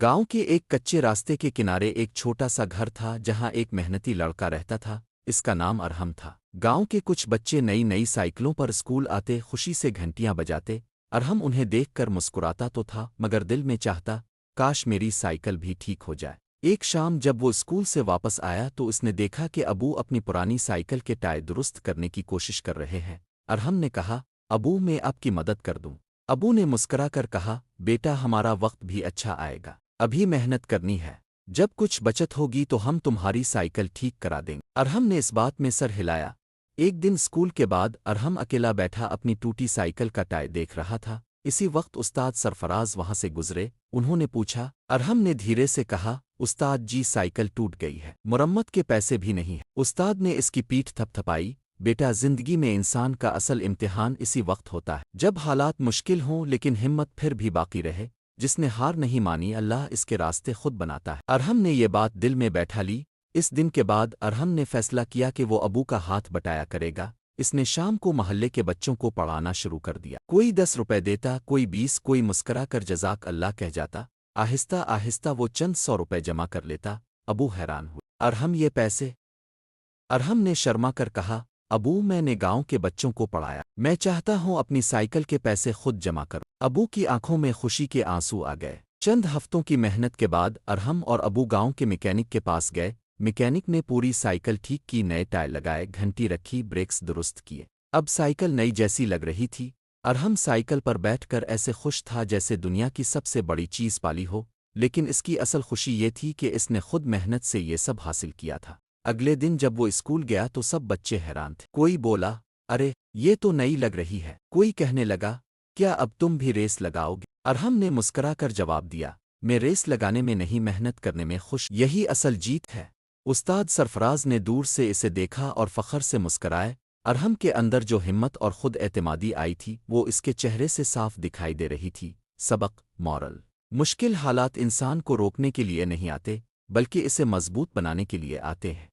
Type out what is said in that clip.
गांव के एक कच्चे रास्ते के किनारे एक छोटा सा घर था जहां एक मेहनती लड़का रहता था। इसका नाम अरहम था। गांव के कुछ बच्चे नई नई साइकिलों पर स्कूल आते, खुशी से घंटियां बजाते। अरहम उन्हें देखकर मुस्कुराता तो था, मगर दिल में चाहता, काश मेरी साइकिल भी ठीक हो जाए। एक शाम जब वो स्कूल से वापस आया तो उसने देखा कि अबू अपनी पुरानी साइकिल के टायर दुरुस्त करने की कोशिश कर रहे हैं। अरहम ने कहा, अबू मैं आपकी मदद कर दूं। अबू ने मुस्करा कर कहा, बेटा हमारा वक्त भी अच्छा आएगा, अभी मेहनत करनी है, जब कुछ बचत होगी तो हम तुम्हारी साइकिल ठीक करा देंगे। अरहम ने इस बात में सर हिलाया। एक दिन स्कूल के बाद अरहम अकेला बैठा अपनी टूटी साइकिल का टायर देख रहा था। इसी वक्त उस्ताद सरफराज वहां से गुजरे। उन्होंने पूछा। अरहम ने धीरे से कहा, उस्ताद जी साइकिल टूट गई है, मुरम्मत के पैसे भी नहीं है। उस्ताद ने इसकी पीठ थपथपाई। बेटा जिंदगी में इंसान का असल इम्तिहान इसी वक्त होता है, जब हालात मुश्किल हों लेकिन हिम्मत फिर भी बाकी रहे। जिसने हार नहीं मानी अल्लाह इसके रास्ते खुद बनाता है। अरहम ने ये बात दिल में बैठा ली। इस दिन के बाद अरहम ने फैसला किया कि वो अबू का हाथ बटाया करेगा। इसने शाम को मोहल्ले के बच्चों को पढ़ाना शुरू कर दिया। कोई 10 रुपए देता, कोई 20, कोई मुस्करा कर जज़ाक अल्लाह कह जाता। आहिस्ता आहिस्ता वो चंद 100 रुपए जमा कर लेता। अबू हैरान हुए, अरहम ये पैसे? अरहम ने शर्मा कर कहा, अबू मैंने गांव के बच्चों को पढ़ाया, मैं चाहता हूं अपनी साइकिल के पैसे खुद जमा करूं। अबू की आंखों में खुशी के आंसू आ गए। चंद हफ्तों की मेहनत के बाद अरहम और अबू गांव के मैकेनिक के पास गए। मैकेनिक ने पूरी साइकिल ठीक की, नए टायर लगाए, घंटी रखी, ब्रेक्स दुरुस्त किए। अब साइकिल नई जैसी लग रही थी। अरहम साइकिल पर बैठकर ऐसे खुश था जैसे दुनिया की सबसे बड़ी चीज पाली हो। लेकिन इसकी असल खुशी ये थी कि इसने खुद मेहनत से ये सब हासिल किया था। अगले दिन जब वो स्कूल गया तो सब बच्चे हैरान थे। कोई बोला, अरे ये तो नई लग रही है। कोई कहने लगा, क्या अब तुम भी रेस लगाओगे? अरहम ने मुस्करा कर जवाब दिया, मैं रेस लगाने में नहीं, मेहनत करने में खुश, यही असल जीत है। उस्ताद सरफराज ने दूर से इसे देखा और फखर से मुस्कराए। अरहम के अंदर जो हिम्मत और खुद एतमादी आई थी वो इसके चेहरे से साफ दिखाई दे रही थी। सबक, मॉरल, मुश्किल हालात इंसान को रोकने के लिए नहीं आते, बल्कि इसे मजबूत बनाने के लिए आते हैं।